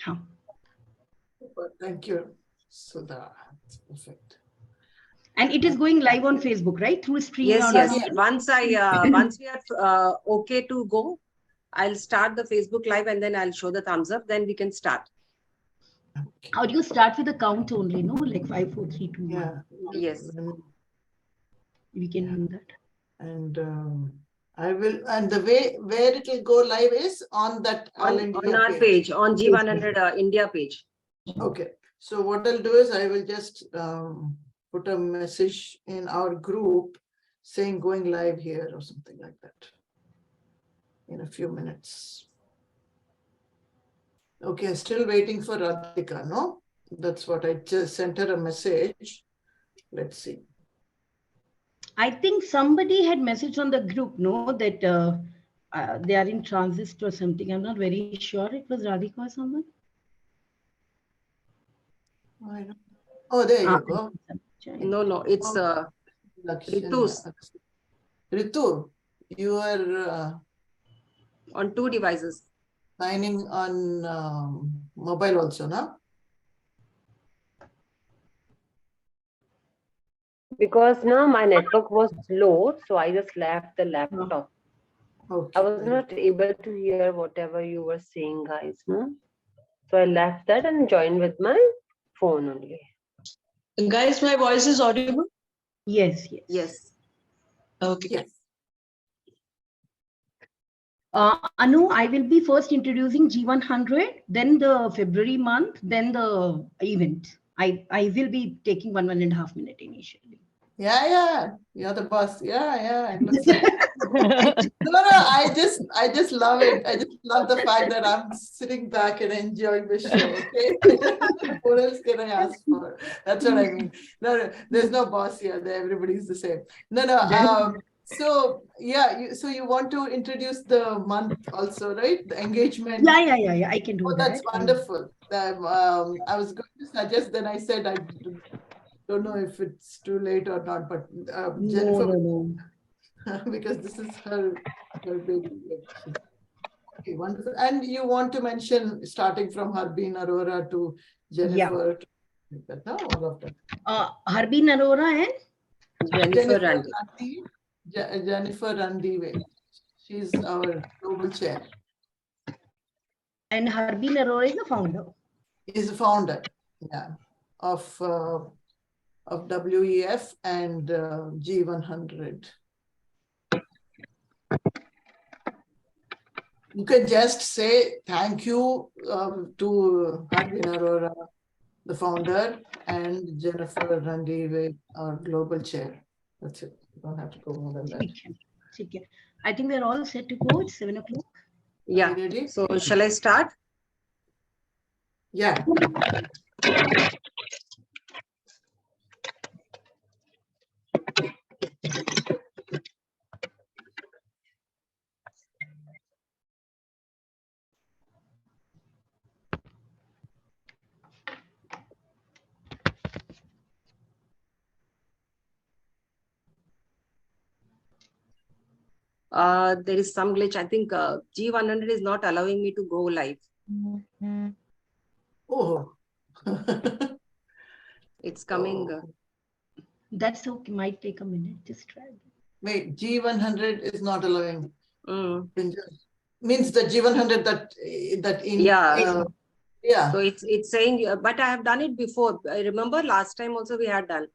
Huh. Thank you, Sudha. That's perfect. And it is going live on Facebook, right? Through stream. Yes, yes. Once we are okay to go, I'll start the Facebook live and then I'll show the thumbs up. Then we can start. Okay. Or you start with the count only, no? Like 5, 4, 3, 2, 1. Yeah. Yes. We can do that. And I will. And the way where it will go live is on that On our page, on G100 India page. Okay. So what I'll do is I will just put a message in our group saying going live here or something like that in a few minutes. Okay, still waiting for Radhika, no? That's what I just sent her a message. Let's see. I think somebody had messaged on the group, no, that they are in transit or something. I'm not very sure. It was Radhika or someone. I don't... Oh, there you go. No, it's Ritu's. Ritu, you are on 2 devices. signing on mobile also, no? Because now my network was low, so I just left the laptop. Okay. I was not able to hear whatever you were saying, guys. No? So I left that and joined with my phone only. Guys, my voice is audible? Yes, yes. Yes. Okay. Yes. Anu, I will be first introducing G100, then the February month, then the event. I will be taking 1.5 minutes initially. Yeah, you're the boss. Yeah. It looks like... No, I just love it. I just love the fact that I'm sitting back and enjoying the show. Okay, what else can I ask for? That's what I mean. No, there's no boss here. Everybody's the same. No. So yeah, so you want to introduce the month also, right? The engagement. Yeah. I can do that. That's wonderful. I was going to suggest. Then I said I don't know if it's too late or not, but Jennifer. No. Because this is her baby. Okay, wonderful. And you want to mention starting from Harbeen Arora to Jennifer, no, all of them. Harbeen Arora and Jennifer Randive. She's our global chair. And Harbeen Arora is the founder. Is the founder, yeah, of WEF and G100. You can just say thank you to Harbeen Arora, the founder, and Jennifer Randive, our global chair. That's it. You don't have to go more than that. Okay. I think we're all set to go. It's 7 o'clock. Yeah. Ready? So shall I start? Yeah. There is some glitch. I think G100 is not allowing me to go live. Oh. It's coming. That's okay. Might take a minute. Just try. Wait, G100 is not allowing. Mm. Means the G100 that in yeah. So it's saying, but I have done it before. I remember last time also we had done.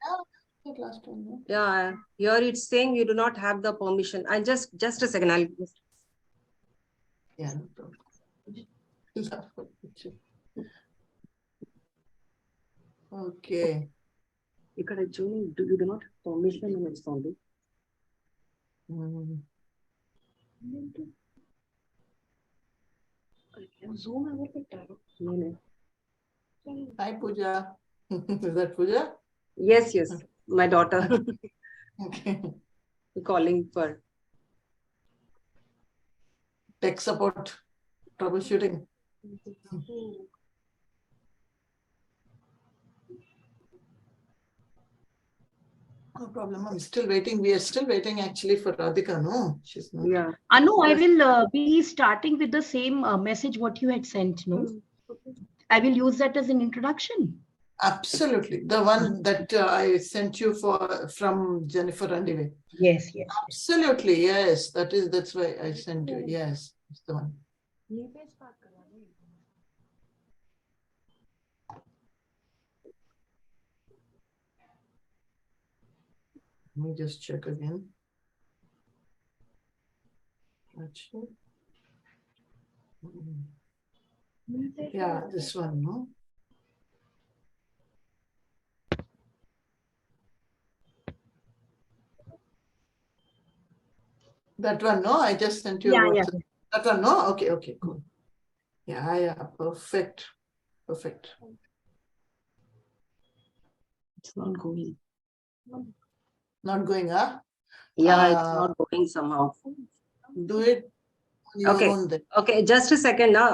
Last time, no? Yeah, here it's saying you do not have the permission. And just a second, I'll just... Yeah, no problem. Okay. You do not have permission and it's only. Zoom. Hi, Pooja. Is that Pooja? Yes, my daughter. Okay. Calling for Tech support, troubleshooting. No problem. I'm still waiting. We are still waiting actually for Radhika. No, she's not. Yeah. Anu, I will be starting with the same message what you had sent. No. I will use that as an introduction. Absolutely. The one that I sent you from Jennifer Randive. Yes, yes. Absolutely, yes. That's why I sent you. Yes, it's the one. Let me just check again. Actually, yeah, this one, no? That one, no? I just sent you. Yeah, yeah. That one, no? Okay, okay, cool. Yeah, perfect. Perfect. It's not going. Not going, huh? Yeah, it's not going somehow. Do it on your own then. Okay, just a second now.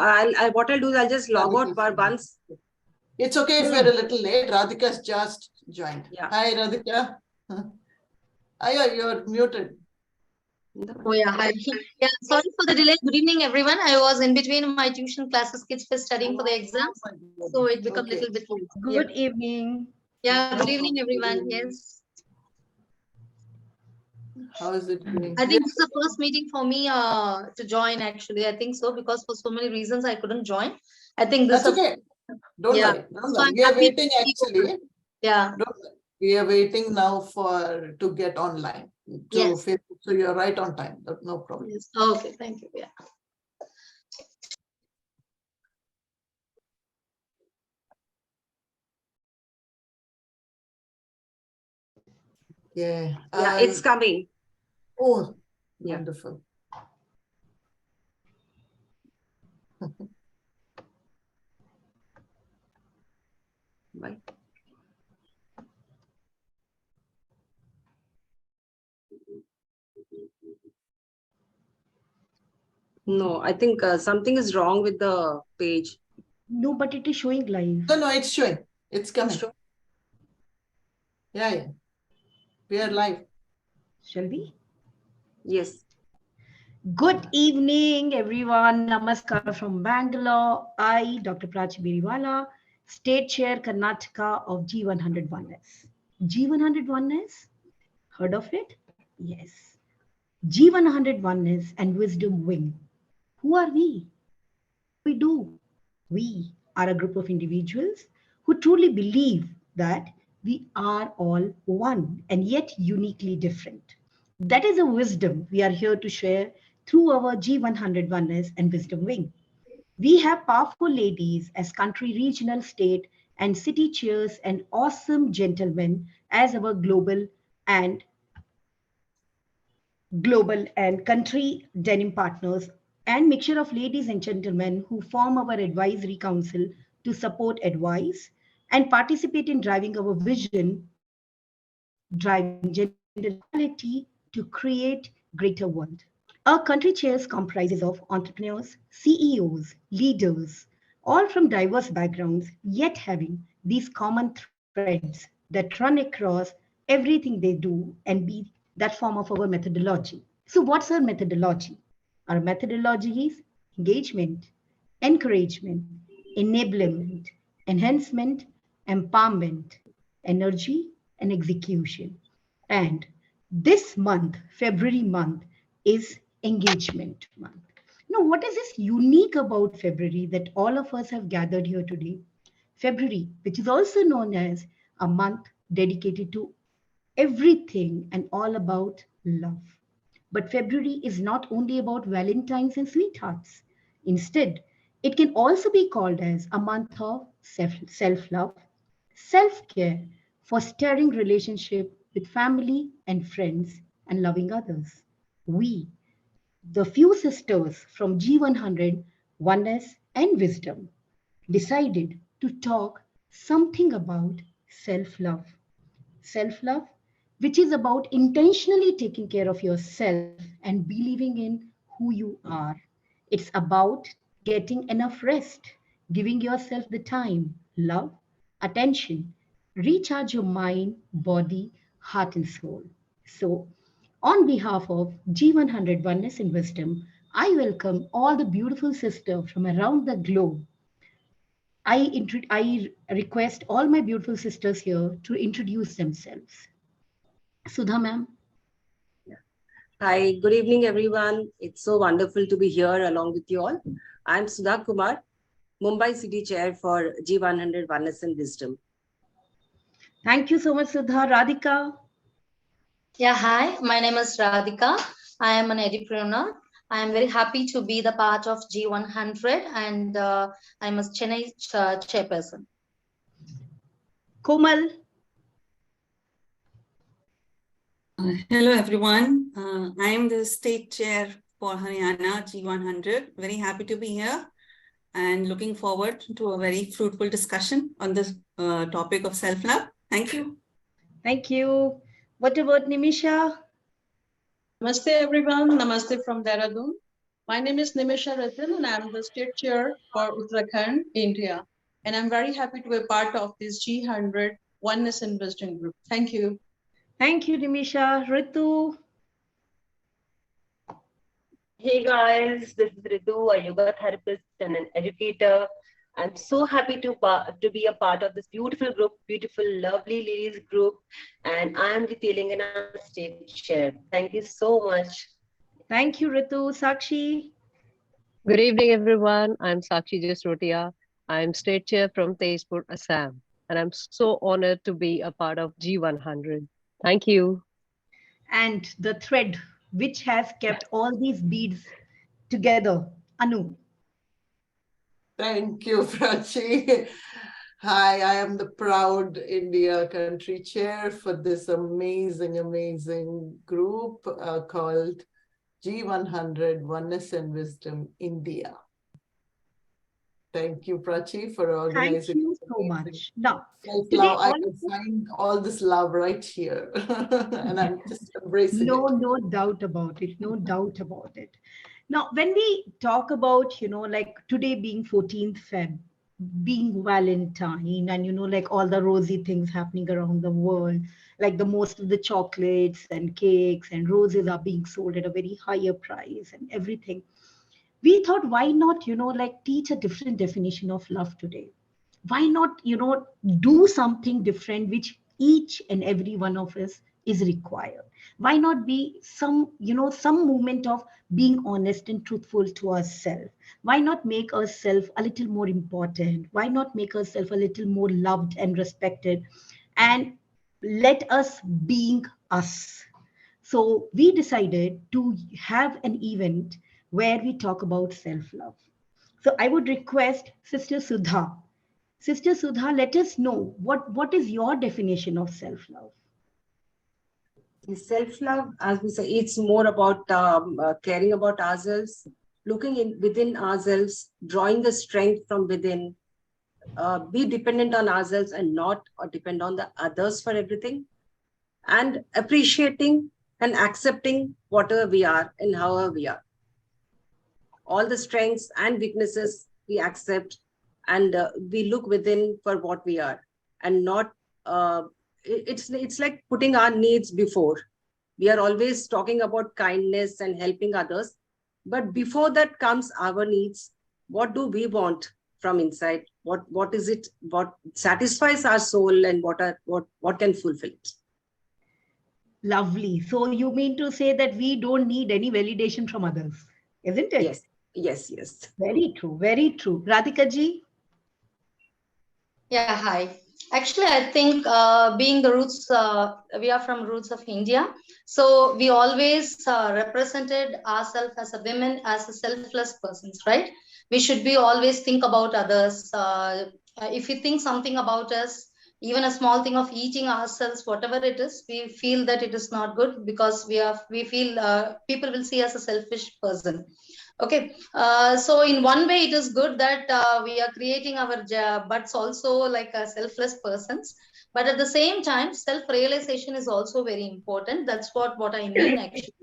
What I'll do is I'll just log out for once. It's okay if you're a little late. Radhika's just joined. Yeah. Hi, Radhika. You're muted. Oh yeah, hi. Yeah, sorry for the delay. Good evening, everyone. I was in between my tuition classes. Kids were studying for the exams, so it became a little bit late. Good evening. Yeah, good evening, everyone. Yes. How is it going? I think this is the first meeting for me to join. Actually, I think so because for so many reasons I couldn't join. I think this That's is okay. Don't yeah. worry. Don't So worry. I'm We are happy waiting to be actually. here. Yeah. Don't worry. We are waiting now to get online to Yes. Facebook. So you're right on time. No problem. Yes. Okay. Thank you. Yeah. Yeah. Yeah, it's coming. Oh, Yeah. wonderful. Bye. No, I think something is wrong with the page. No, but it is showing live. No, it's showing. It's coming. Yeah. We are live. Shall we? Yes. Good evening, everyone. Namaskar from Bangalore. I, Dr. Prachi Biriwala, State Chair Karnataka of G100 Oneness. G100 Oneness? Heard of it? Yes. G100 Oneness and Wisdom Wing. Who are we? We do. We are a group of individuals who truly believe that we are all one and yet uniquely different. That is a wisdom we are here to share through our G100 Oneness and Wisdom Wing. We have powerful ladies as country, regional, state, and city chairs and awesome gentlemen as our global and country denim partners and mixture of ladies and gentlemen who form our advisory council to support advice and participate in driving our vision, driving gender equality to create greater world. Our country chairs comprises of entrepreneurs, CEOs, leaders, all from diverse backgrounds, yet having these common threads that run across everything they do and be that form of our methodology. So what's our methodology? Our methodology is engagement, encouragement, enablement, enhancement, empowerment, energy, and execution. And this month, February month, is engagement month. Now, what is this unique about February that all of us have gathered here today? February, which is also known as a month dedicated to everything and all about love. But February is not only about Valentines and sweethearts. Instead, it can also be called as a month of self-love, self-care, fostering relationship with family and friends, and loving others. We, the few sisters from G100, Oneness and Wisdom, decided to talk something about self-love. Self-love, which is about intentionally taking care of yourself and believing in who you are. It's about getting enough rest, giving yourself the time, love, attention, recharge your mind, body, heart, and soul. So, on behalf of G100 Oneness and Wisdom, I welcome all the beautiful sisters from around the globe I request all my beautiful sisters here to introduce themselves. Sudha ma'am. Hi, good evening, everyone. It's so wonderful to be here along with you all. I'm Sudha Kumar, Mumbai City Chair for G100 Oneness Wisdom. Thank you so much, Sudha. Radhika. Yeah, hi. My name is Radhika. I am an entrepreneur. I am very happy to be the part of G100 and I'm a Chennai chairperson. Komal. Hello, everyone. I am the state chair for Haryana G100. Very happy to be here and looking forward to a very fruitful discussion on this topic of self-love. Thank you. Thank you. What about Nimisha? Namaste, everyone. Namaste from Dehradun. My name is Nimisha Ratan, and I'm the state chair for Uttarakhand, India. And I'm very happy to be a part of this G100 Oneness Wisdom group. Thank you. Thank you, Nimisha. Ritu. Hey guys, this is Ritu, a yoga therapist and an educator. I'm so happy to be a part of this beautiful group, beautiful, lovely ladies group, and I'm the Telangana state chair. Thank you so much. Thank you, Ritu. Sakshi. Good evening, everyone. I'm Sakshi Jasrotia. I'm state chair from Tezpur, Assam, and I'm so honored to be a part of G100. Thank you. And the thread which has kept all these beads together, Anu. Thank you, Prachi. Hi, I am the proud India country chair for this amazing, amazing group called G100 Oneness Wisdom India. Thank you, Prachi, for organizing. Thank you so much. Now, self-love, I can find all this love right here. And I'm just embracing it. No doubt about it. No doubt about it. Now, when we talk about, like today being 14th Feb, being Valentine, and, like all the rosy things happening around the world, like the most of the chocolates and cakes and roses are being sold at a very higher price and everything. We thought, why not, like teach a different definition of love today? Why not, do something different, which each and every one of us is required? Why not be some moment of being honest and truthful to ourselves? Why not make ourselves a little more important? Why not make ourselves a little more loved and respected? And let us being us. So we decided to have an event where we talk about self-love. So I would request Sister Sudha. Sister Sudha, let us know what is your definition of self-love? Self-love, as we say, it's more about caring about ourselves, looking within ourselves, drawing the strength from within, be dependent on ourselves and not depend on the others for everything, and appreciating and accepting whatever we are and however we are. All the strengths and weaknesses we accept, and we look within for what we are, and not it's like putting our needs before. We are always talking about kindness and helping others, but before that comes our needs. What do we want from inside? What is it? What satisfies our soul, and what can fulfill it? Lovely. So you mean to say that we don't need any validation from others, isn't it? Yes. Very true. Very true. Radhika ji. Yeah, hi. Actually, I think being the roots, we are from roots of India. So we always represented ourselves as a women, as a selfless persons, right? We should be always think about others. If you think something about us, even a small thing of eating ourselves, whatever it is, we feel that it is not good because we feel people will see us as a selfish person. Okay, so in one way it is good that we are creating our butts also like selfless persons, but at the same time self-realization is also very important. That's what I mean actually.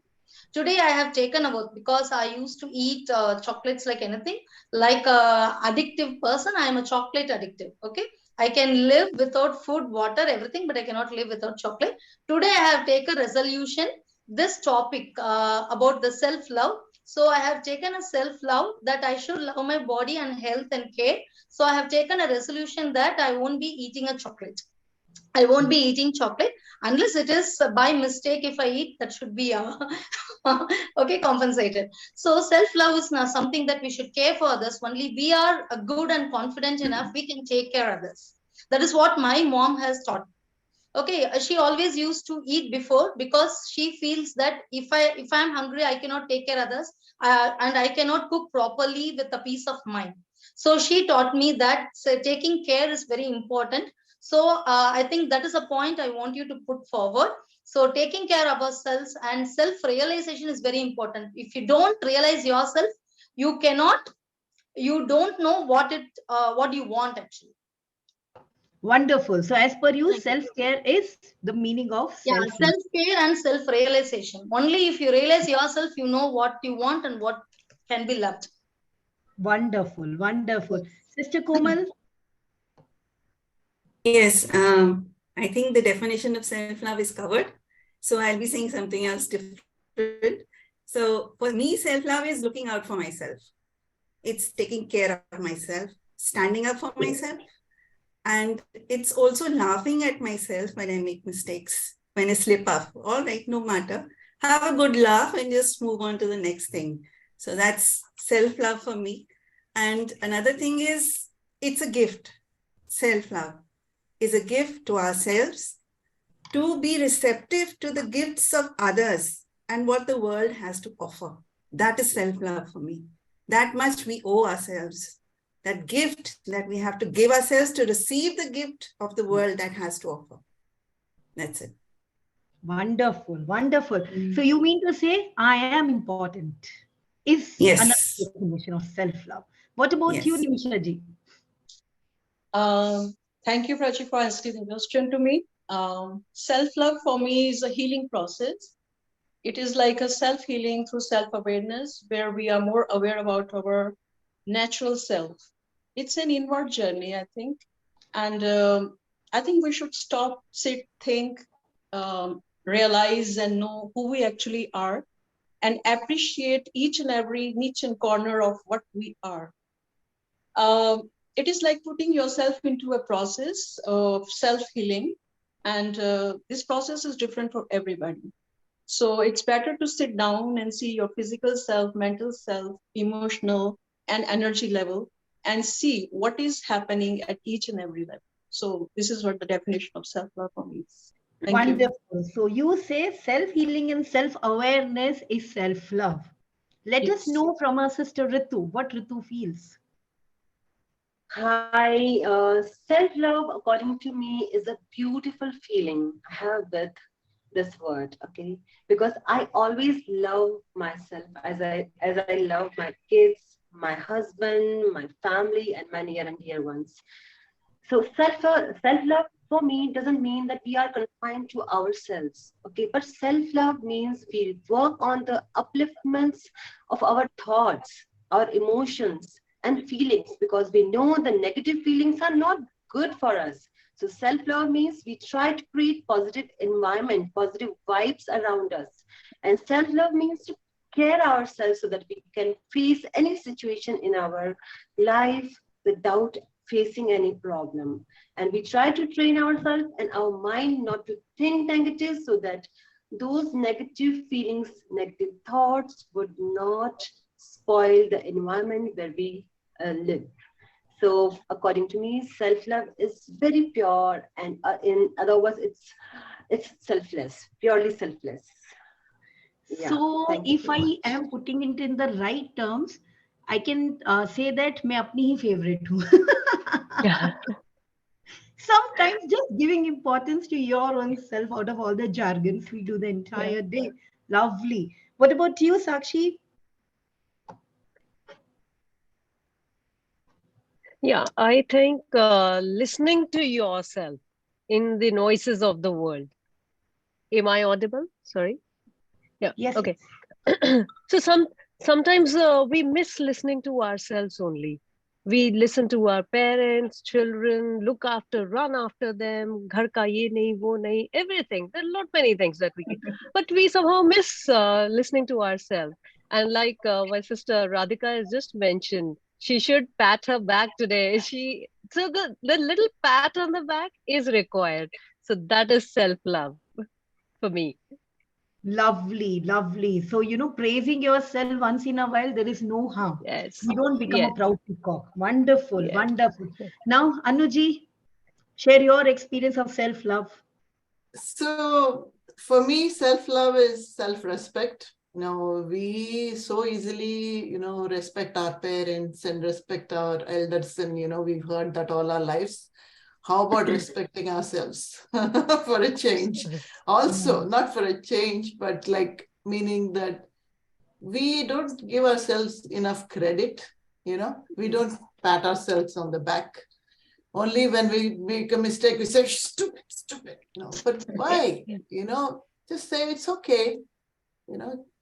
Today I have taken about, because I used to eat chocolates like anything, like addictive person. I am a chocolate addictive. Okay, I can live without food, water, everything, but I cannot live without chocolate. Today I have taken resolution, this topic about the self-love. So I have taken a self-love that I should love my body and health and care. So I have taken a resolution that I won't be eating a chocolate. I won't be eating chocolate unless it is by mistake. If I eat, that should be okay, compensated. So self-love is not something that we should care for others. Only we are good and confident enough, we can take care of others. That is what my mom has taught. Okay, she always used to eat before because she feels that if I'm hungry, I cannot take care of others, and I cannot cook properly with a peace of mind. So she taught me that taking care is very important. So I think that is a point I want you to put forward. So taking care of ourselves and self-realization is very important. If you don't realize yourself, you don't know what you want actually. Wonderful. So as per you, self-care is the meaning of Yeah, self-love. self-care and self-realization. Only if you realize yourself, you know what you want and what can be loved. Wonderful, wonderful. Sister Komal? Yes, I think the definition of self-love is covered. So I'll be saying something else different. So for me, self-love is looking out for myself. It's taking care of myself, standing up for myself. And it's also laughing at myself when I make mistakes, when I slip up. All right, no matter. Have a good laugh and just move on to the next thing. So that's self-love for me. And another thing is, it's a gift. Self-love is a gift to ourselves to be receptive to the gifts of others and what the world has to offer. That is self-love for me. That much we owe ourselves. That gift that we have to give ourselves to receive the gift of the world that has to offer. That's it. Wonderful, wonderful. So you mean to say, I am important is another Yes. definition of self-love. What about you, Yes. Nimisha ji? Thank you, Prachi, for asking the question to me. Self-love for me is a healing process. It is like a self-healing through self-awareness, where we are more aware about our natural self. It's an inward journey, I think. And I think we should stop, sit, think, realize and know who we actually are and appreciate each and every niche and corner of what we are. It is like putting yourself into a process of self-healing, and this process is different for everybody. So it's better to sit down and see your physical self, mental self, emotional and energy level, and see what is happening at each and every level. So this is what the definition of self-love for me is. Thank you. Wonderful. So you say self-healing and self-awareness is self-love. Let us Yes. know from our sister Ritu what Ritu feels. Hi, self-love, according to me, is a beautiful feeling I have with this word, okay? Because I always love myself as I love my kids, my husband, my family, and my near and dear ones. So self-love for me doesn't mean that we are confined to ourselves, okay? But self-love means we work on the upliftments of our thoughts, our emotions, and feelings, because we know the negative feelings are not good for us. So self-love means we try to create positive environment, positive vibes around us. And self-love means to care ourselves so that we can face any situation in our life without facing any problem. And we try to train ourselves and our mind not to think negative, so that those negative feelings, negative thoughts would not spoil the environment where we live. So according to me, self-love is very pure, and in other words, it's selfless, purely selfless. Yeah, So thank you if so I much. am putting it in the right terms, I can say that मैं अपनी ही favorite हूँ. Sometimes just giving importance to your own self out of all the jargons we do the entire day. Lovely. What about you, Sakshi? Yeah, I think listening to yourself in the noises of the world. Am I audible? Sorry. Yeah. Yes. Okay. So sometimes we miss listening to ourselves only. We listen to our parents, children, look after, run after them, ghar ka ye nahi, wo nahi, everything. There are not many things that we can, but we somehow miss listening to ourselves. And like my sister Radhika has just mentioned, she should pat her back today. So the little pat on the back is required. So that is self-love for me. Lovely, lovely. So, praising yourself once in a while, there is no harm. Yes. You don't become Yes. a proud peacock. Wonderful, Yes. wonderful. Now, Anuji, share your experience of self-love. So for me, self-love is self-respect. We so easily, respect our parents and respect our elders, and, we've heard that all our lives. How about respecting ourselves for a change? Also, not for a change, but like meaning that we don't give ourselves enough credit, we don't pat ourselves on the back. Only when we make a mistake, we say, stupid, stupid. But why? Just say it's okay.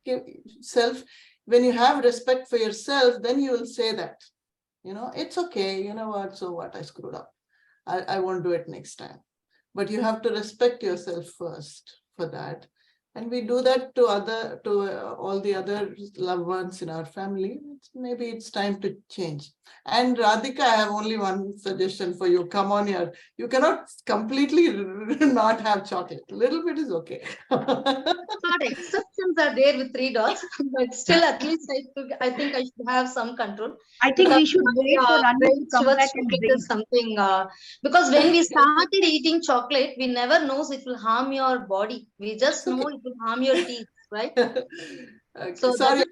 Give self. When you have respect for yourself, then you will say that, it's okay. You know what? So what? I screwed up. I won't do it next time. But you have to respect yourself first for that. And we do that to all the other loved ones in our family. Maybe it's time to change. And Radhika, I have only one suggestion for you. Come on here. You cannot completely not have chocolate. A little bit is okay. But exceptions are there with 3 dots, but still, at least I think I should have some control. I think we should wait for Anu to come Sugar back and chocolate bring. is something because when we started eating chocolate, we never knows it will harm your body. We just know it will harm your teeth, right? Okay, So sorry,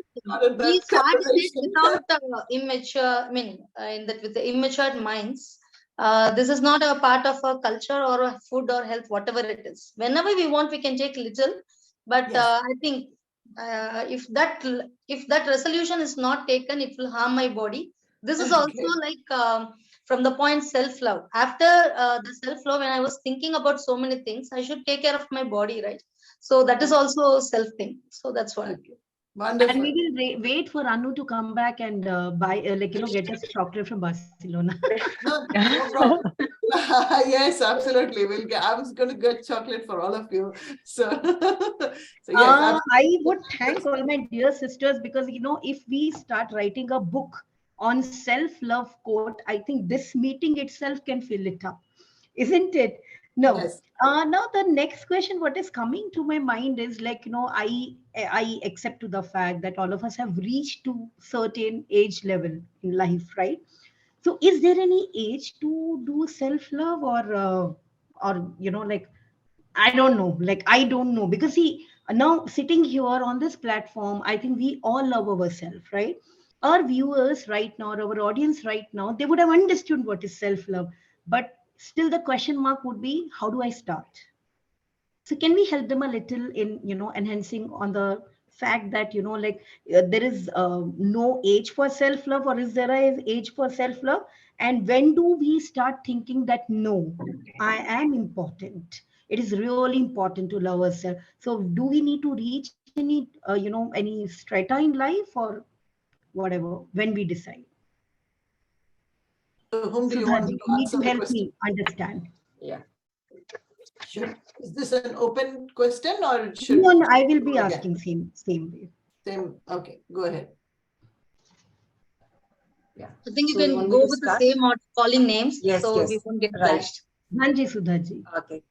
we started it without immature. I mean, in that with the immature minds. This is not a part of a culture or a food or health, whatever it is. Whenever we want, we can take little. But yes. I think if that resolution is not taken, it will harm my body. This is also like from the point self-love. After the self-love, when I was thinking about so many things, I should take care of my body, right? So that is also self-thing. So that's what. Okay. Wonderful. And we will wait for Anu to come back and buy, get us chocolate from Barcelona. No problem. Yes, absolutely. I was going to get chocolate for all of you. So yes. I would thank all my dear sisters because, if we start writing a book on self-love quote, I think this meeting itself can fill it up. Isn't it? No. Yes. Now the next question, what is coming to my mind is like, I accept to the fact that all of us have reached to certain age level in life, right? So is there any age to do self-love or like, I don't know, like, I don't know, because see, now sitting here on this platform, I think we all love ourselves, right? Our viewers right now, or our audience right now, they would have understood what is self-love, but still the question mark would be, how do I start? So can we help them a little in, enhancing on the fact that, there is no age for self-love, or is there an age for self-love? And when do we start thinking that, no, I am important? It is really important to love ourselves. So do we need to reach any, any strata in life or whatever when we decide? So whom do you Sudhaji, want to you need answer to the help question? me understand. Yeah. Sure. Is this an open question or should No, I will be asking same way. Same. Okay, go ahead. Yeah. I think you So you can want me go to with start? the same order calling names, Yes, so yes. we won't get Right. clashed. Hanji, Sudhaji. Okay.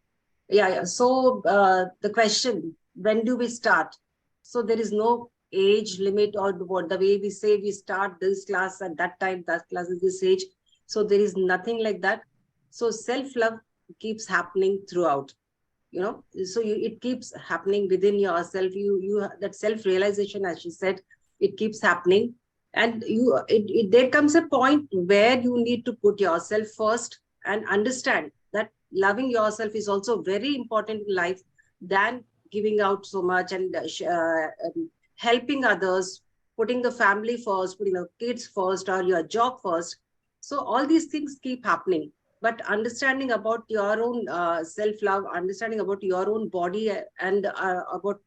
Yeah. So the question, when do we start? So there is no age limit, or what the way we say we start this class at that time, that class is this age. So there is nothing like that. So self-love keeps happening throughout, so it keeps happening within yourself. You that self-realization, as she said, it keeps happening. And there comes a point where you need to put yourself first and understand that loving yourself is also very important in life than giving out so much and helping others, putting the family first, putting the kids first, or your job first. So all these things keep happening. But understanding about your own self-love, understanding about your own body and about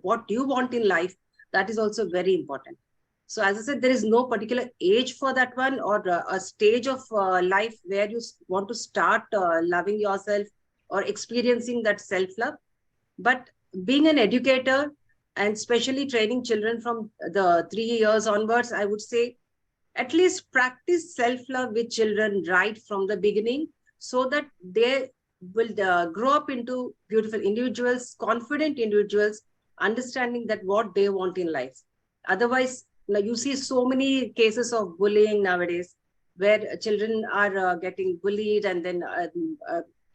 what you want in life, that is also very important. So as I said, there is no particular age for that one, or a stage of life where you want to start loving yourself or experiencing that self-love. But being an educator, and especially training children from the 3 years onwards, I would say at least practice self-love with children right from the beginning, so that they will grow up into beautiful individuals, confident individuals, understanding that what they want in life. Otherwise, now you see so many cases of bullying nowadays, where children are getting bullied, and then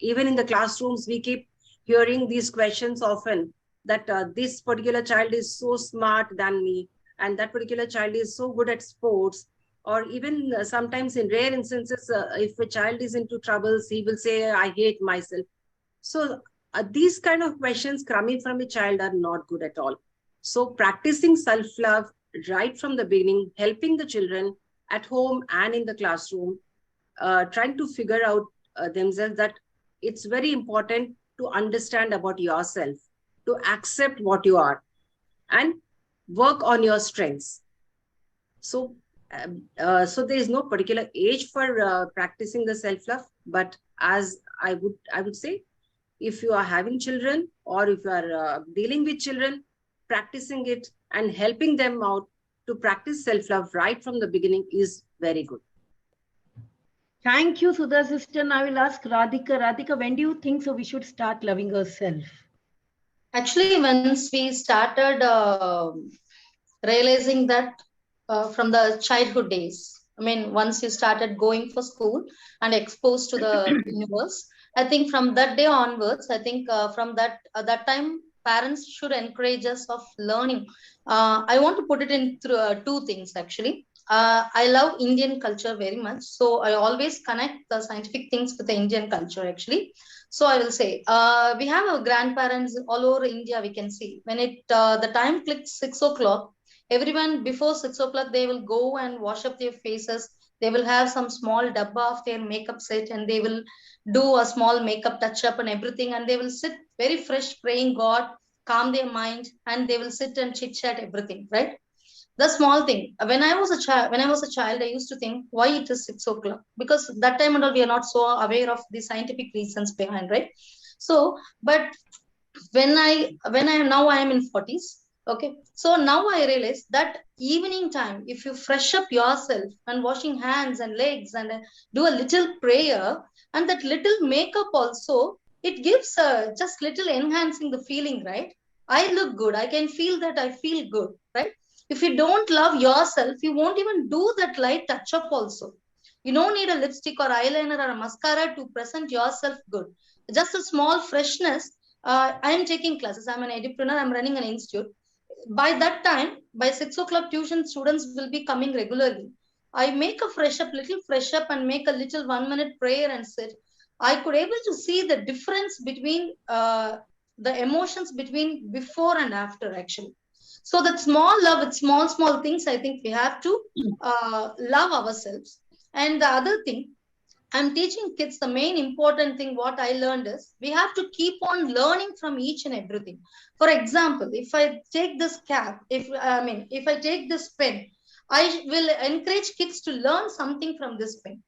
even in the classrooms, we keep hearing these questions often, that this particular child is so smart than me, and that particular child is so good at sports. Or even sometimes in rare instances, if a child is into troubles, he will say, I hate myself. So these kind of questions coming from a child are not good at all. So practicing self-love right from the beginning, helping the children at home and in the classroom, trying to figure out themselves, that it's very important to understand about yourself, to accept what you are, and work on your strengths. So, so there is no particular age for practicing the self-love, but as I would say, if you are having children, or if you are dealing with children, practicing it and helping them out to practice self-love right from the beginning is very good. Thank you, Sudha sister. Now I will ask Radhika. Radhika, when do you think so we should start loving ourselves? Actually, once we started realizing that from the childhood days, I mean, once you started going for school and exposed to the universe, I think from that day onwards, I think from that time, parents should encourage us of learning. I want to put it in through two things actually. I love Indian culture very much, so I always connect the scientific things with the Indian culture actually. So I will say, we have our grandparents all over India. We can see when the time clicks 6 o'clock. Everyone before 6 o'clock, they will go and wash up their faces. They will have some small dabba of their makeup set, and they will do a small makeup touch up and everything. And they will sit very fresh, praying God, calm their mind, and they will sit and chit chat everything, right? The small thing. When I was a child, I used to think why it is 6 o'clock, because that time and all we are not so aware of the scientific reasons behind, right? So, but when I am now, I am in 40s. Okay, so now I realize that evening time, if you fresh up yourself and washing hands and legs and do a little prayer, and that little makeup also, it gives just little enhancing the feeling, right? I look good. I can feel that I feel good, right? If you don't love yourself, you won't even do that light touch up also. You don't need a lipstick or eyeliner or a mascara to present yourself good. Just a small freshness. I am taking classes. I'm an entrepreneur. I'm running an institute. By that time, by 6 o'clock, tuition students will be coming regularly. I make a little fresh up, and make a little 1 minute prayer and sit. I could able to see the difference between the emotions between before and after actually. So that small love with small things, I think we have to love ourselves. And the other thing, I'm teaching kids, the main important thing what I learned is we have to keep on learning from each and everything. For example, if I take this cap, if I take this pen, I will encourage kids to learn something from this pen.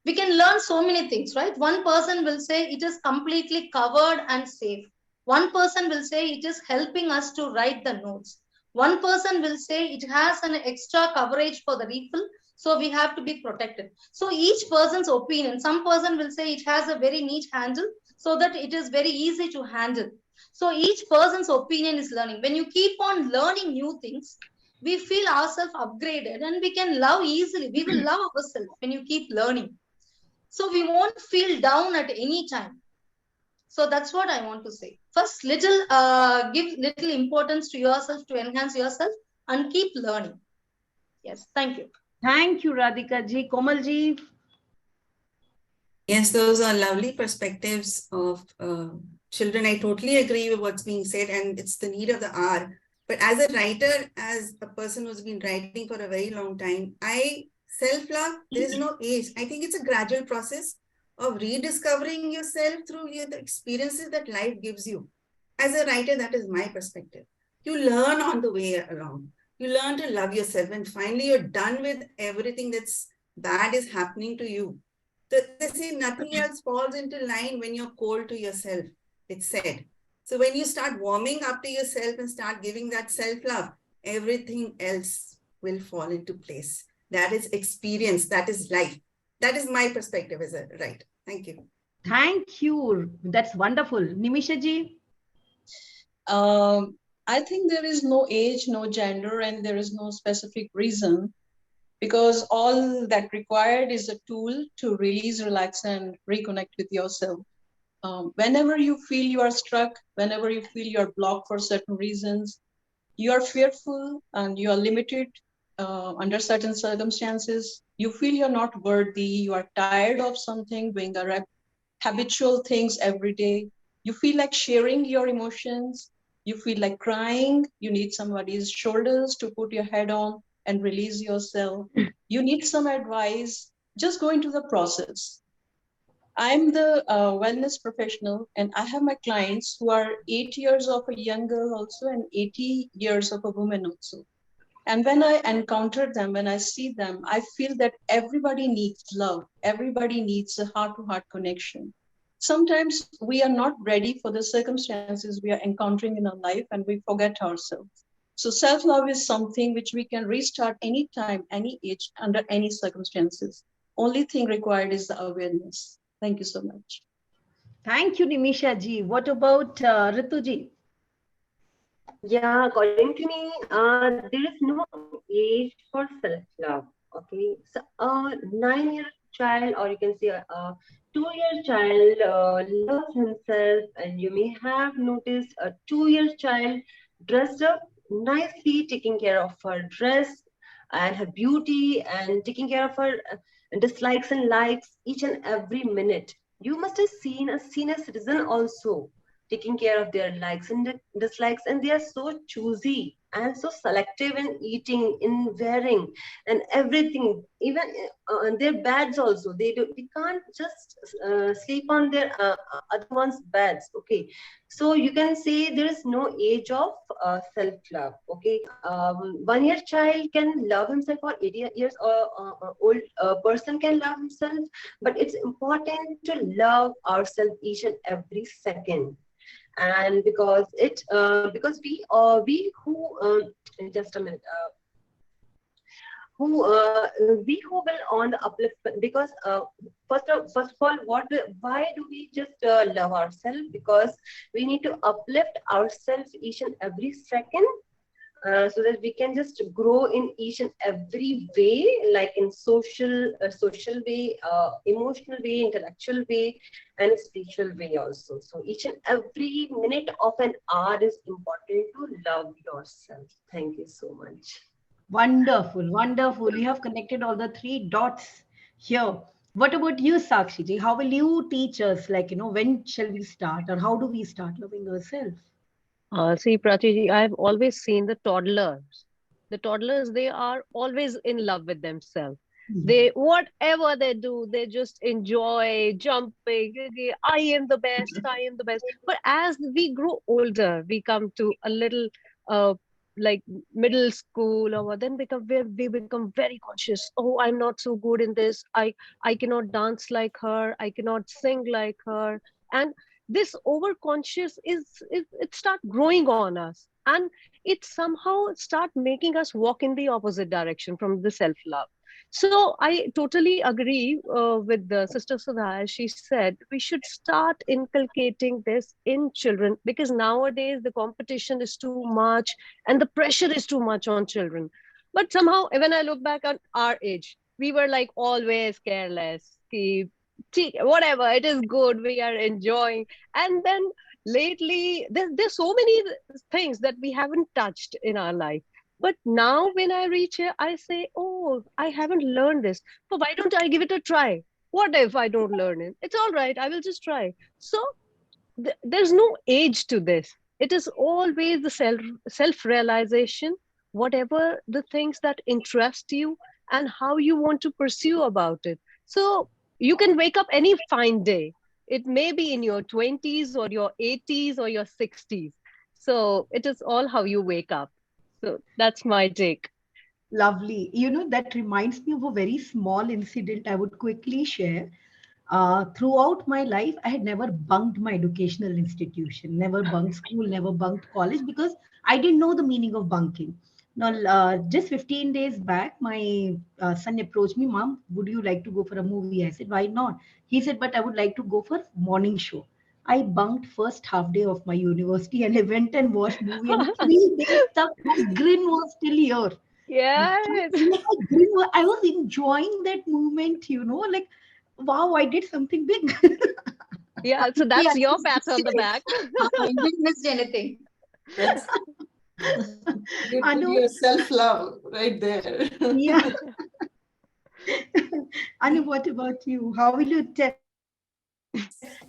We can learn so many things, right? One person will say it is completely covered and safe. One person will say it is helping us to write the notes. One person will say it has an extra coverage for the refill, so we have to be protected. So each person's opinion, some person will say it has a very neat handle so that it is very easy to handle. So each person's opinion is learning. When you keep on learning new things, we feel ourselves upgraded and we can love easily. We will love ourselves when you keep learning. So we won't feel down at any time. So that's what I want to say. First, give little importance to yourself to enhance yourself and keep learning. Yes, thank you. Thank you, Radhika ji. Komal ji. Yes, those are lovely perspectives of children. I totally agree with what's being said, and it's the need of the hour. But as a writer, as a person who's been writing for a very long time, self-love, there is no age. I think it's a gradual process of rediscovering yourself through the experiences that life gives you. As a writer, that is my perspective. You learn on the way around. You learn to love yourself, and finally you're done with everything that's bad is happening to you. They say nothing else falls into line when you're cold to yourself, it's said. So when you start warming up to yourself and start giving that self-love, everything else will fall into place. That is experience. That is life. That is my perspective. Is it right? Thank you. Thank you. That's wonderful. Nimisha ji? I think there is no age, no gender, and there is no specific reason, because all that required is a tool to release, relax, and reconnect with yourself. Whenever you feel you are struck, whenever you feel you are blocked for certain reasons, you are fearful and you are limited under certain circumstances, you feel you're not worthy, you are tired of something, doing the habitual things every day, you feel like sharing your emotions, you feel like crying, you need somebody's shoulders to put your head on and release yourself, you need some advice, just go into the process. I'm the wellness professional, and I have my clients who are 8 years of a young girl also and 80 years of a woman also. And when I encounter them, when I see them, I feel that everybody needs love. Everybody needs a heart-to-heart connection. Sometimes we are not ready for the circumstances we are encountering in our life and we forget ourselves. So self-love is something which we can restart anytime, any age, under any circumstances. Only thing required is the awareness. Thank you so much. Thank you, Nimisha ji. What about Ritu ji? Yeah, according to me, there is no age for self-love. Okay, so a 9-year child, or you can say a 2-year child, loves himself, and you may have noticed a 2-year child dressed up nicely, taking care of her dress and her beauty, and taking care of her dislikes and likes each and every minute. You must have seen a senior citizen also taking care of their likes and dislikes, and they are so choosy and so selective in eating, in wearing, and everything. Even their beds also, they can't just sleep on their other one's beds. Okay, so you can say there is no age of self-love. Okay, 1-year child can love himself, or 80 years old person can love himself, but it's important to love ourselves each and every second. And because we who just a minute who we who will on the upliftment, because first of all, why do we just love ourselves? Because we need to uplift ourselves each and every second, so that we can just grow in each and every way, like in social way, emotional way, intellectual way, and spiritual way also. So each and every minute of an hour is important to love yourself. Thank you so much. Wonderful, wonderful. You have connected all the 3 dots here. What about you, Sakshi ji? How will you teach us, like, when shall we start, or how do we start loving ourselves? See, Prachi, I've always seen the toddlers. The toddlers, they are always in love with themselves. They, whatever they do, they just enjoy jumping. Okay, I am the best. I am the best. But as we grow older, we come to a little, uh, like middle school, or then become where we become very conscious. Oh, I'm not so good in this. I cannot dance like her. I cannot sing like her. And this overconscious is it start growing on us, and it somehow start making us walk in the opposite direction from the self love. So I totally agree with the sister Sudha. As she said, we should start inculcating this in children, because nowadays the competition is too much and the pressure is too much on children. But somehow when I look back on our age, we were like always careless. Whatever, it is good, we are enjoying. And then lately there's so many things that we haven't touched in our life, but now when I reach here I say, oh, I haven't learned this, but why don't I give it a try? What if I don't learn it? It's all right, I will just try. So there's no age to this. It is always the self realization, whatever the things that interest you and how you want to pursue about it. So you can wake up any fine day. It may be in your 20s or your 80s or your 60s. So it is all how you wake up. So that's my take. Lovely. That reminds me of a very small incident I would quickly share. Throughout my life, I had never bunked my educational institution, never bunked school, never bunked college because I didn't know the meaning of bunking. Now, just 15 days back, my son approached me, Mom, would you like to go for a movie? I said, why not? He said, but I would like to go for morning show. I bunked first half day of my university and I went and watched movie. And 3 days stuck, my grin was still here. Yes. I was enjoying that moment, like, wow, I did something big. Yeah, so Yeah, that's your pat on the back. I didn't miss anything. That's you did Anu, your self-love right there. yeah. Anu, what about you? How will you tell?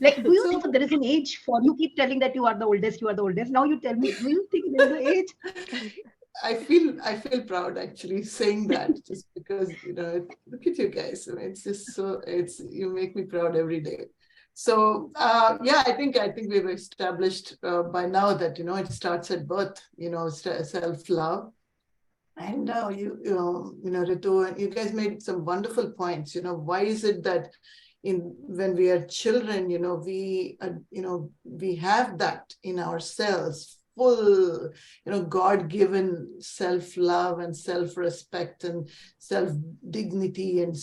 Like, do you think So there is an age for you? Keep telling that you are the oldest, you are the oldest. Now you tell me, do you think there is an age? I feel proud actually saying that just because look at you guys. I mean, it's just so you make me proud every day. So yeah, I think we've established by now that it starts at birth. Self-love. And Ritu, and you guys made some wonderful points. Why is it that when we are children, we have that in ourselves, full, God-given self-love and self-respect and self-dignity and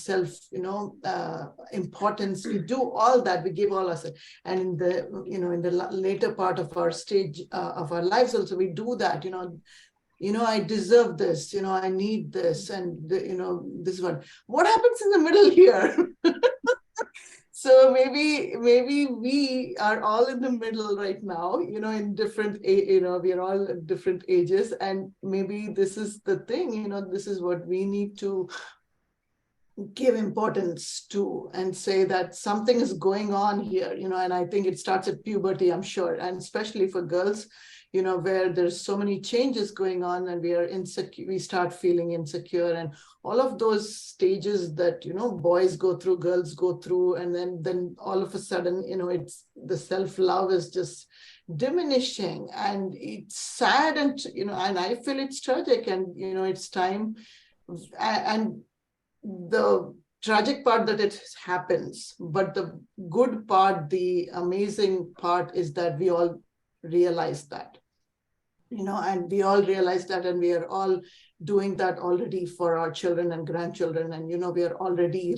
importance. We do all that. We give all ourselves. And in the later part of our stage of our lives also, we do that. I deserve this, I need this, and this one. What happens in the middle here? So maybe we are all in the middle right now, in different, we are all at different ages, and maybe this is the thing, this is what we need to give importance to and say that something is going on here, and I think it starts at puberty, I'm sure, and especially for girls, where there's so many changes going on and we are insecure, we start feeling insecure, and all of those stages that, boys go through, girls go through, and then all of a sudden, it's the self-love is just diminishing, and it's sad, and, and I feel it's tragic, and, it's time, and the tragic part that it happens, but the good part, the amazing part is that we all realize that, and we all realize that, and we are all doing that already for our children and grandchildren, and, we are already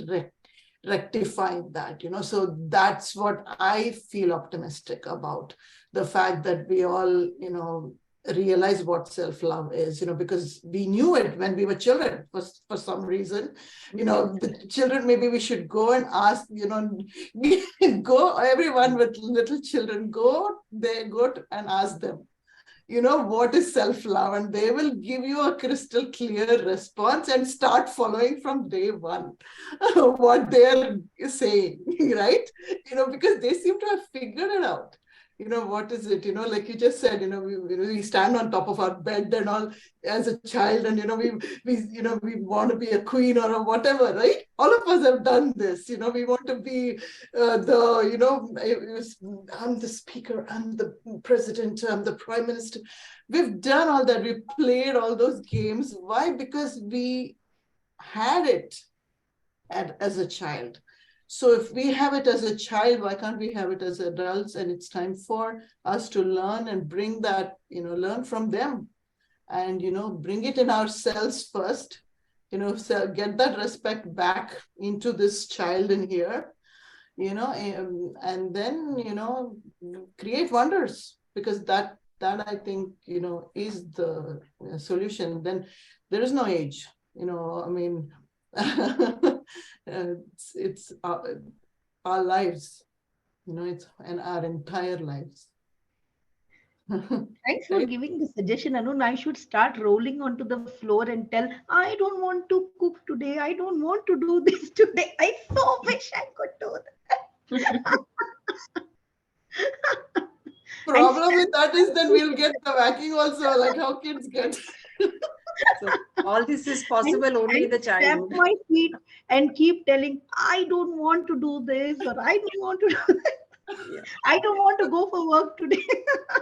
rectifying that, so that's what I feel optimistic about, the fact that we all, realize what self-love is, because we knew it when we were children for some reason, the children, maybe we should go and ask, go, everyone with little children, go and ask them, what is self-love, and they will give you a crystal clear response and start following from day one what they're saying, right? Because they seem to have figured it out. What is it, like you just said, we stand on top of our bed and all as a child, and, we want to be a queen or a whatever, right? All of us have done this, we want to be I'm the speaker, I'm the president, I'm the prime minister. We've done all that. We played all those games. Why? Because we had it as a child. So if we have it as a child, why can't we have it as adults? And it's time for us to learn and bring that, learn from them and, bring it in ourselves first, so get that respect back into this child in here, and then, create wonders, because that I think, is the solution. Then there is no age, I mean, it's our lives, it's and our entire lives. Thanks for giving the suggestion, Anu. I should start rolling onto the floor and tell, I don't want to cook today. I don't want to do this today. I so wish I could do that. Problem with that is then we'll get the whacking also, like how kids get. So all this is possible only in the childhood. Tap my feet and keep telling, I don't want to do this, or I don't want to do that. Yeah. I don't want to go for work today.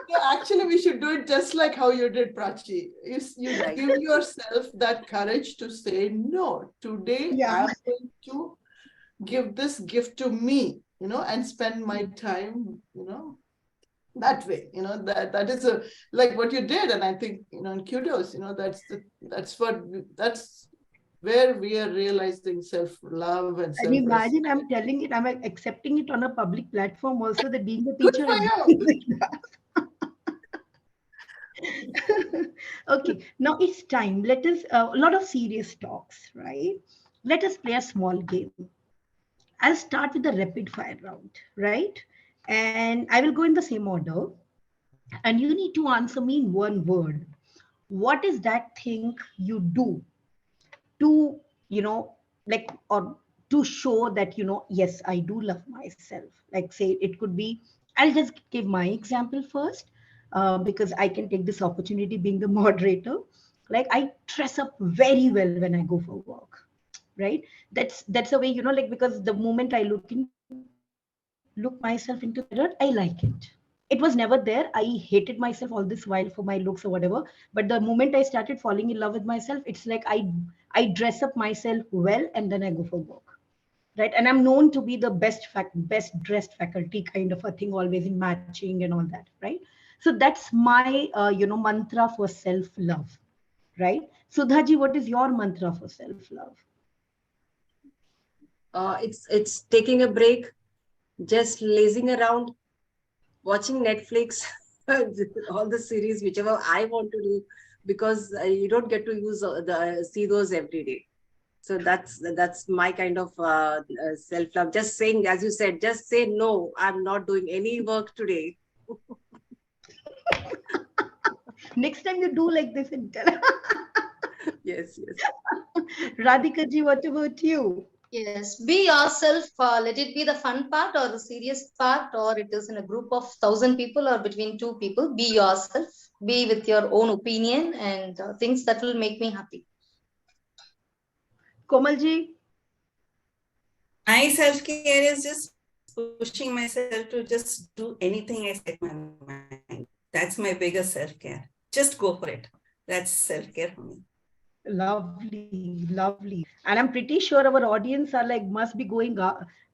So actually, we should do it just like how you did, Prachi. You give yourself that courage to say, no, today I'm going to give this gift to me, and spend my time, that way. That is like what you did. And I think, and kudos, that's where we are realizing self-love and And self-respect. imagine I'm telling it, I'm accepting it on a public platform also, that being a Good teacher, for I'm you. doing that. Okay, now it's time. Let us, a lot of serious talks, right? Let us play a small game. I'll start with the rapid fire round, right? And I will go in the same order. And you need to answer me in one word. What is that thing you do to, like, or to show that, yes, I do love myself? Like, say, it could be, I'll just give my example first, because I can take this opportunity being the moderator. Like, I dress up very well when I go for work, right? That's a way, like, because the moment I look myself into the mirror, I like it. It was never there. I hated myself all this while for my looks or whatever. But the moment I started falling in love with myself, it's like I dress up myself well and then I go for work, right? And I'm known to be the best dressed faculty kind of a thing, always in matching and all that, right? So that's my mantra for self love, right? Sudhaji, what is your mantra for self love? It's taking a break, just lazing around, watching Netflix, all the series, whichever I want to do, because you don't get to see those every day. So that's my kind of self love. Just saying, as you said, just say no. I'm not doing any work today. Next time you do like this and tell. Yes, yes. Radhika ji, what about you? Yes, be yourself. Let it be the fun part or the serious part, or it is in a group of 1,000 people or between two people. Be yourself. Be with your own opinion and things that will make me happy. Komal ji? My self-care is just pushing myself to just do anything I set my mind. That's my biggest self-care. Just go for it. That's self-care for me. Lovely, lovely. And I'm pretty sure our audience are like, must be going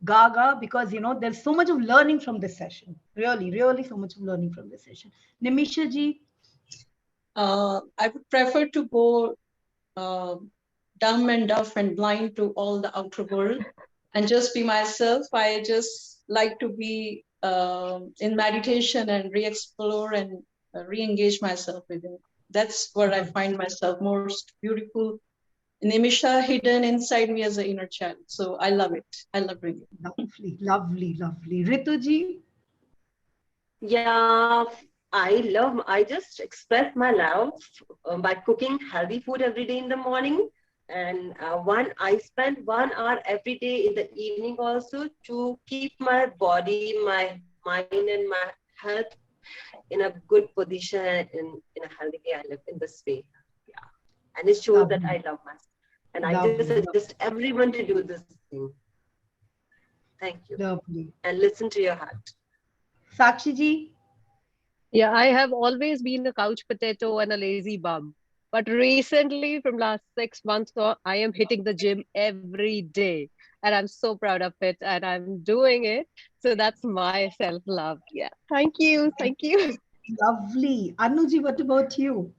gaga, because, there's so much of learning from this session. Really, really so much of learning from this session. Nimisha ji? I would prefer to go dumb and deaf and blind to all the outer world and just be myself. I just like to be in meditation and re-explore and re-engage myself with it. That's where I find myself most beautiful. Nimisha hidden inside me as an inner child. So I love it. I love doing it. Lovely, lovely, lovely. Ritu ji? Yeah, I just express my love by cooking healthy food every day in the morning. And I spend 1 hour every day in the evening also to keep my body, my mind, and my health in a good position, in a healthy way. I live in this way. Yeah. And it shows that I love myself. And I just Lovely, suggest everyone to do this thing. Thank you. lovely. And listen to your heart. Sakshi ji? Yeah, I have always been a couch potato and a lazy bum. But recently, from last 6 months, I am hitting the gym every day. And I'm so proud of it. And I'm doing it. So that's my self-love. Yeah. Thank you. Thank you. Lovely. Anuji, what about you?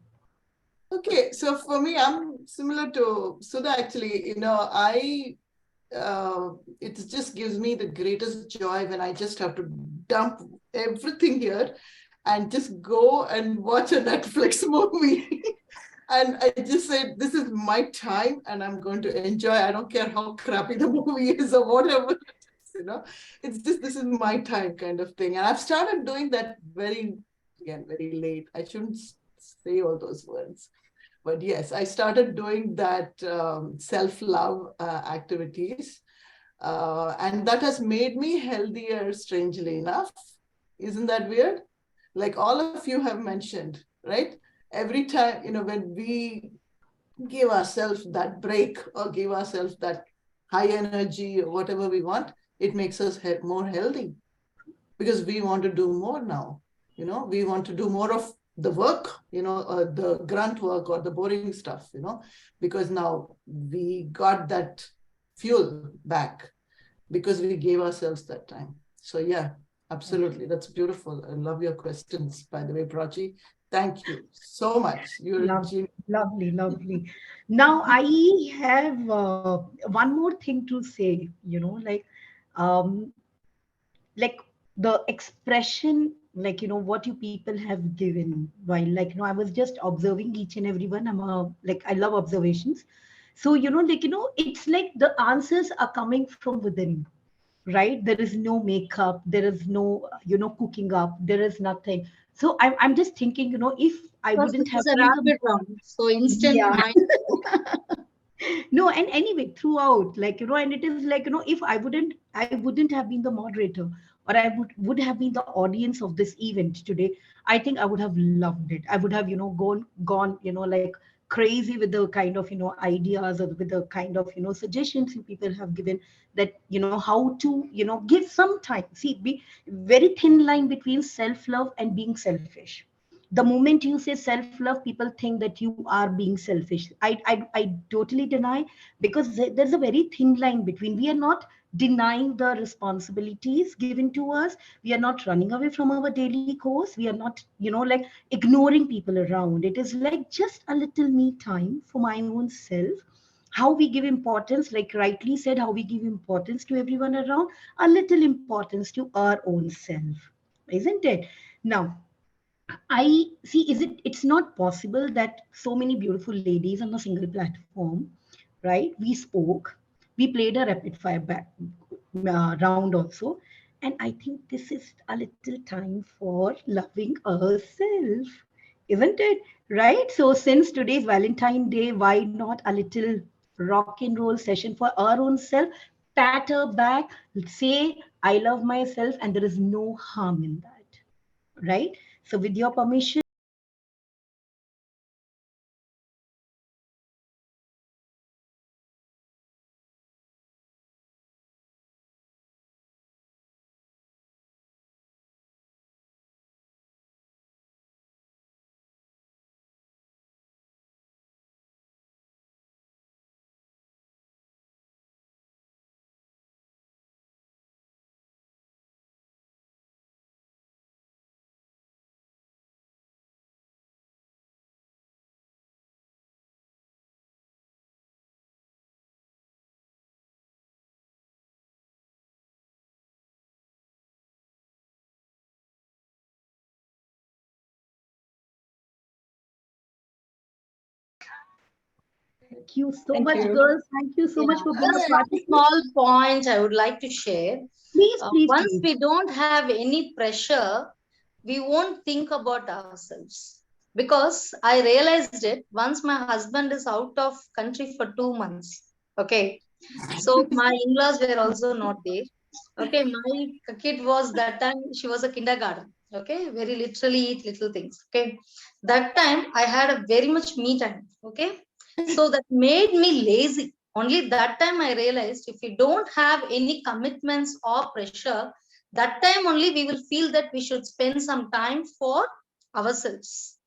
Okay, so for me, I'm similar to Sudha actually. It just gives me the greatest joy when I just have to dump everything here and just go and watch a Netflix movie. And I just said, this is my time and I'm going to enjoy. I don't care how crappy the movie is or whatever. It's just, this is my time kind of thing. And I've started doing that very late. I shouldn't say all those words. But yes, I started doing that self-love activities. And that has made me healthier, strangely enough. Isn't that weird? Like all of you have mentioned, right? Every time, when we give ourselves that break or give ourselves that high energy or whatever we want, it makes us more healthy because we want to do more now. We want to do more of the work, the grunt work or the boring stuff, because now we got that fuel back. because we gave ourselves that time. So yeah, absolutely. That's beautiful. I love your questions, by the way, Prachi. Thank you so much. You're Lovely, lovely. Now I have one more thing to say, um, like the expression, what you people have given while, I was just observing each and every one. I love observations. So, it's like the answers are coming from within, right? There is no makeup, there is no, cooking up, there is nothing. So I'm just thinking, if I Because wouldn't this have is a been rapid round, so instant yeah. mind. No, and anyway, throughout, and it is like, if I wouldn't have been the moderator, or I would have been the audience of this event today, I think I would have loved it. I would have, gone, like crazy with the kind of, ideas, or with the kind of, suggestions you people have given, that, how to, give some time. See, be very thin line between self-love and being selfish. The moment you say self-love, people think that you are being selfish. I totally deny, because there's a very thin line between. We are not denying the responsibilities given to us. We are not running away from our daily course. We are not, like ignoring people around. It is like just a little me time for my own self. How we give importance, like rightly said, how we give importance to everyone around, a little importance to our own self, isn't it? Now, I see, it's not possible that so many beautiful ladies on a single platform, right? We spoke, we played a rapid fire round also. And I think this is a little time for loving ourselves, isn't it? Right? So since today's Valentine Day, why not a little rock and roll session for our own self? Pat her back, say, I love myself, and there is no harm in that, right? So with your permission, thank you so Thank much, you. girls. Thank you so Yeah, much for being a just part one of it. small point I would like to share. Please, please, Once please. we don't have any pressure, we won't think about ourselves. Because I realized it once my husband is out of country for 2 months. Okay. So my in-laws were also not there. Okay. My kid was that time, she was a kindergarten. Okay. Very literally eat little things. Okay. That time I had a very much me time. Okay. So that made me lazy. Only that time I realized if we don't have any commitments or pressure, that time only we will feel that we should spend some time for ourselves.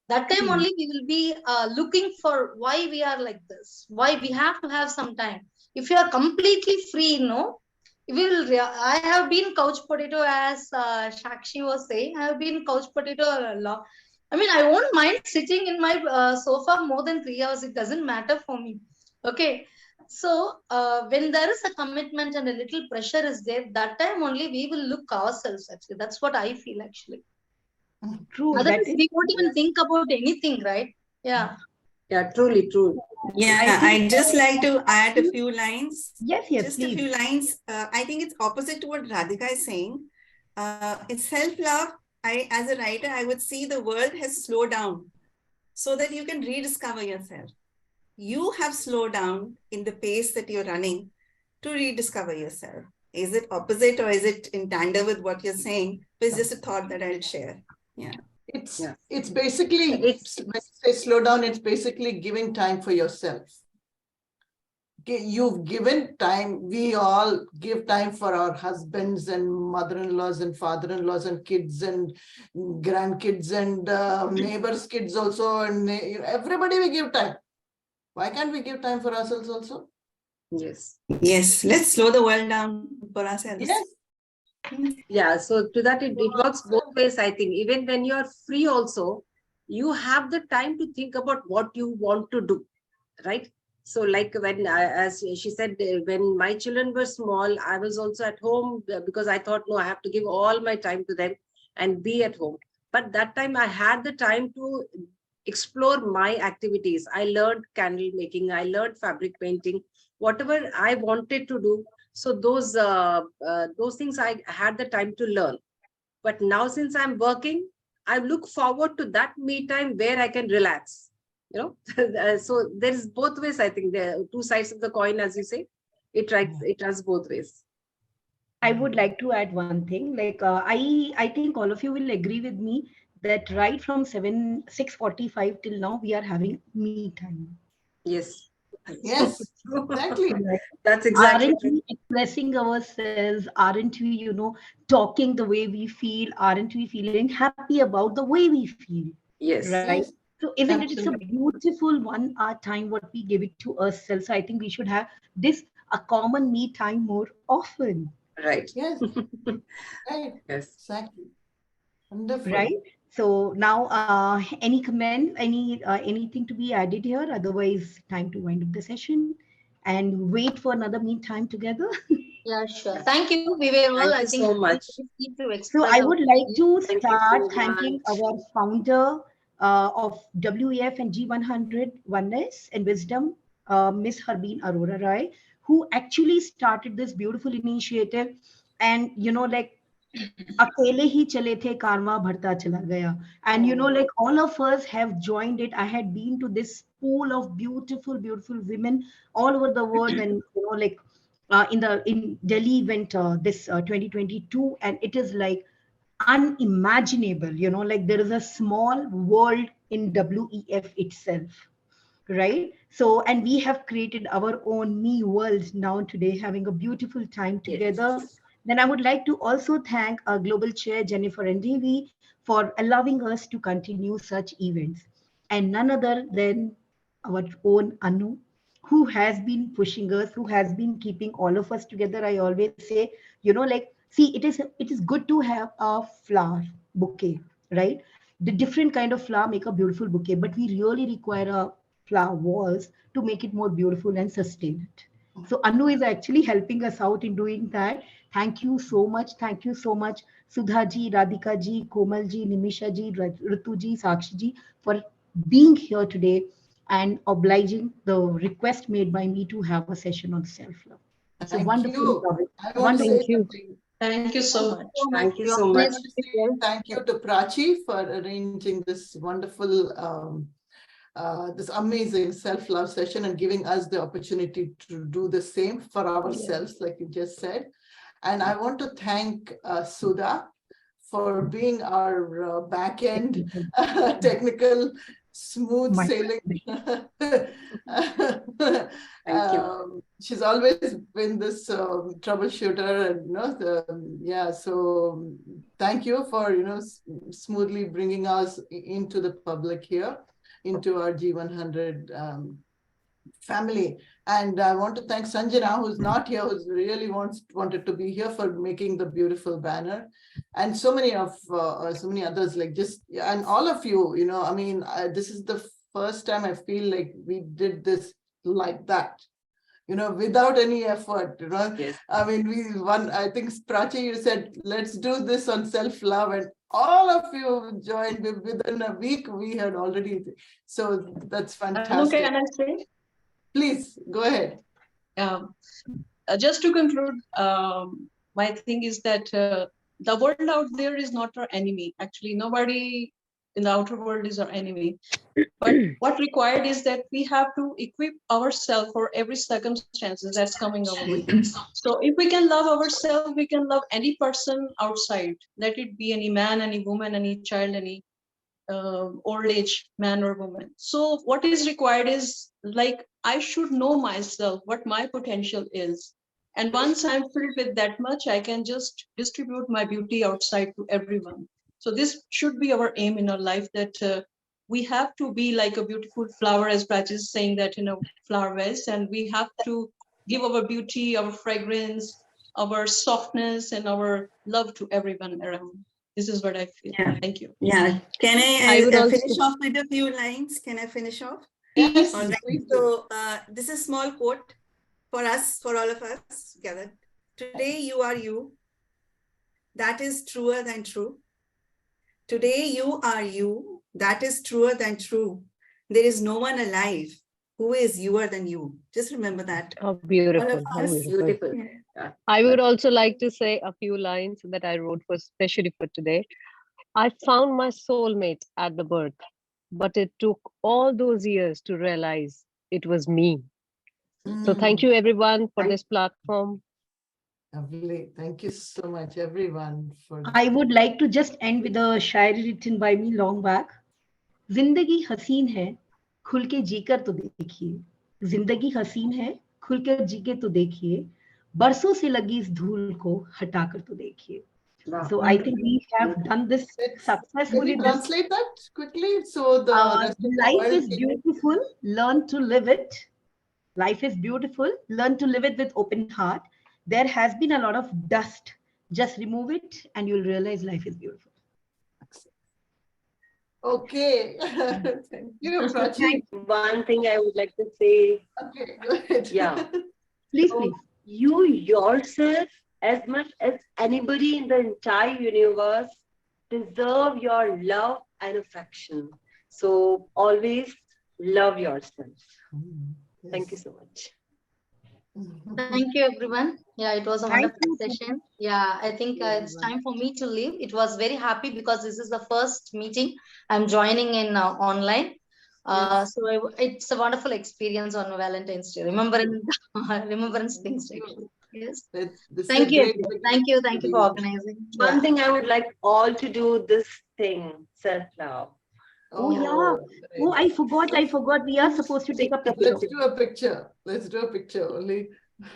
That time Hmm. only we will be looking for why we are like this, why we have to have some time. If you are completely free, no, we will. I have been couch potato, as Shakshi was saying. I have been couch potato a lot. I mean, I won't mind sitting in my sofa more than 3 hours. It doesn't matter for me. Okay. So when there is a commitment and a little pressure is there, that time only we will look ourselves. Actually, that's what I feel. Actually, True. That otherwise is, we won't even think about anything, right? Yeah. Yeah, truly true. I Yeah, think, I'd just like to add a few lines. yes, yes, Just a please. few lines. I think it's opposite to what Radhika is saying. It's self-love. As a writer, I would see the world has slowed down so that you can rediscover yourself. You have slowed down in the pace that you're running to rediscover yourself. Is it opposite or is it in tandem with what you're saying? It's just a thought that I'll share. Yeah. It's basically, when you say slow down, it's basically giving time for yourself. Okay, you've given time. We all give time for our husbands and mother-in-laws and father-in-laws and kids and grandkids and neighbors' kids also, and everybody we give time. Why can't we give time for ourselves also? Yes. Yes, let's slow the world down for ourselves. Yes. Yeah, so to that, it works both ways, I think. Even when you're free also, you have the time to think about what you want to do, right? So like when, as she said, when my children were small, I was also at home because I thought, no, I have to give all my time to them and be at home. But that time I had the time to explore my activities. I learned candle making, I learned fabric painting, whatever I wanted to do. So those things I had the time to learn. But now since I'm working, I look forward to that me time where I can relax. You know, so there is both ways. I think there are two sides of the coin, as you say. It runs both ways. I would like to add one thing. Like I think all of you will agree with me that right from 6:45 till now we are having me time. Yes. Yes, exactly. Right. That's exactly Aren't right. we expressing ourselves? Aren't we, talking the way we feel? Aren't we feeling happy about the way we feel? Yes. Right. Yes, So isn't it? It's a absolutely. beautiful 1 hour time what we give it to ourselves. So I think we should have this a common me time more often. Right. Yes, right. Yes. Exactly. Wonderful. Right. So now, any comment, anything to be added here? Otherwise, time to wind up the session and wait for another meet time together. Yeah, sure. Thank you. We were all, Thank I you think, so very, much. very keen to So express I our would like feelings. to Thank you start so thanking much. our founder of WEF and G100 Oneness and Wisdom, Miss Harbeen Arora Rai, who actually started this beautiful initiative. And like अकेले ही चले थे कारवां बढ़ता चला गया. And like all of us have joined it. I had been to this pool of beautiful women all over the world when like in Delhi event this 2022, and it is like unimaginable. Like there is a small world in WEF itself, right? So, and we have created our own me world now today, having a beautiful time together. Yes. Then I would like to also thank our global chair, Jennifer Randive, for allowing us to continue such events. And none other than our own Anu, who has been pushing us, who has been keeping all of us together. I always say, like, see, it is good to have a flower bouquet, right? The different kind of flower make a beautiful bouquet, but we really require a flower walls to make it more beautiful and sustain it. So Anu is actually helping us out in doing that. Thank you so much. Thank you so much, Sudha ji, Radhika ji, Komal ji, Nimisha ji, Ritu ji, Sakshi ji, for being here today and obliging the request made by me to have a session on self-love. It's a Thank wonderful you. topic. I want to Wonderful. Thank say you. something. Thank you so much. So much. Thank you Your so I much. want to honesty. say thank you to Prachi for arranging this wonderful, this amazing self-love session and giving us the opportunity to do the same for ourselves, like you just said. And I want to thank Sudha for being our back-end technical smooth My sailing. Thank you. She's always been this troubleshooter, and so thank you for smoothly bringing us into the public here, into our G100 family. And I want to thank Sanjana, who's not here, who's really wanted to be here, for making the beautiful banner, and so many others, like and all of you. I mean, this is the first time I feel like we did this like that. Without any effort. Yes. I mean, I think Prachi, you said, let's do this on self-love, and all of you joined. Within a week, we had already. So that's Anu, fantastic. can I say? Please go ahead. Just to conclude, my thing is that the world out there is not our enemy. Actually, nobody in the outer world is our enemy. But what required is that we have to equip ourselves for every circumstances that's coming our way. So if we can love ourselves, we can love any person outside. Let it be any man, any woman, any child, any old age man or woman. So what is required is, like, I should know myself, what my potential is. And once I'm filled with that much, I can just distribute my beauty outside to everyone. So this should be our aim in our life, that we have to be like a beautiful flower, as Praj is saying that, flower vase, and we have to give our beauty, our fragrance, our softness, and our love to everyone around. This is what I feel. Yeah. Thank you. Yeah. Can I I would also- finish off with a few lines? Can I finish off? Yes, All right. please do. So this is a small quote for us, for all of us together. Today you are you. That is truer than true. Today you are you. That is truer than true. There is no one alive who is youer than you. Just remember that. How beautiful. All of How us. beautiful. Beautiful. Yeah. I would also like to say a few lines that I wrote for especially for today. I found my soulmate at the birth, but it took all those years to realize it was me. So thank you everyone for this platform. Lovely. Thank you so much, everyone. I would like to just end with a Shayari written by me long back. जिंदगी हसीन है, खुल के जीकर तो देखिए. जिंदगी हसीन है, खुल कर जीकर तो देखिए. बरसों से लगी इस धूल को हटाकर तो देखिए. Wow. So I think we have done this Can successfully. you translate that quickly so the rest of the Life world is can- beautiful. Learn to live it. Life is beautiful. Learn to live it with open heart. There has been a lot of dust. Just remove it and you'll realize life is beautiful. Okay. Thank you, Prachi. One thing I would like to say, Okay, go ahead. yeah. Please, So please. you yourself, as much as anybody in the entire universe, deserve your love and affection. So always love yourself. Thank you so much. Thank you, everyone. Yeah, it was a Thank wonderful you. session. Yeah, I think it's time for me to leave. It was very happy because this is the first meeting I'm joining in online. Yes. So it's a wonderful experience on Valentine's Day. Remembering remembrance things. Actually. Yes. This is Thank a you. great Thank you. beginning Thank to you the for year. organizing. One Yeah. thing I would like all to do this thing, self-love. Oh, yeah. Oh, I forgot. We are supposed to take a picture. Let's do a picture. Let's do a picture only.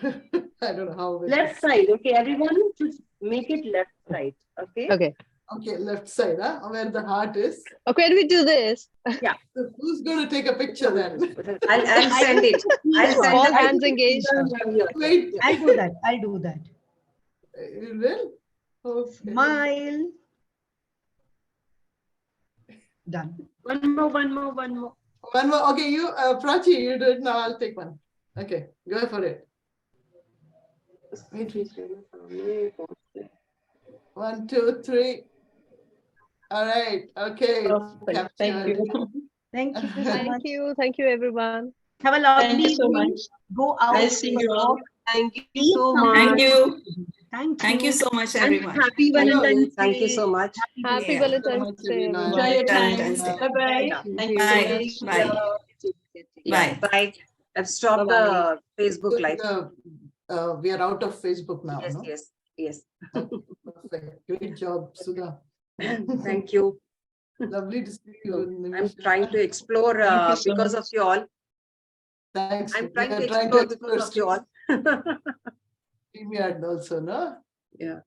I don't know how. Left side, okay, everyone just make it left side, okay? Okay. Okay, left side, huh? Where the heart is. Okay, when we do this, So who's going to take a picture then? I'll send it. I'll send all the hands engaged. Wait, I'll do that. I'll do that. you will? Okay. Smile. Done. One more. One more. Okay, you, Prachi, you do it now. I'll take one. Okay, go for it. Wait. 1, 2, 3. All right. Okay. Perfect. Thank you. Thank you so much. Thank you, everyone. Have a lovely Thank you so evening. much. Go out. I'll see you all. Thank you Eat so something. Thank much. you. Thank you. So much, And everyone. happy Thank you. Valentine's Thank you Day. so much. Happy Yeah. Valentine's Day, everyone. Enjoy everyone. your time. Valentine's Day. Bye-bye. Thank you so Bye. much. Bye. Yeah, Bye. bye. I've stopped the Facebook live. We are out of Facebook now. Yes, No? yes. Perfect. Great job, Sudha. Thank you. Lovely to see you. I'm trying to explore Thank you so because of much. you all. Thanks. I'm trying We to are explore because of you all. StreamYard also, no? Yeah.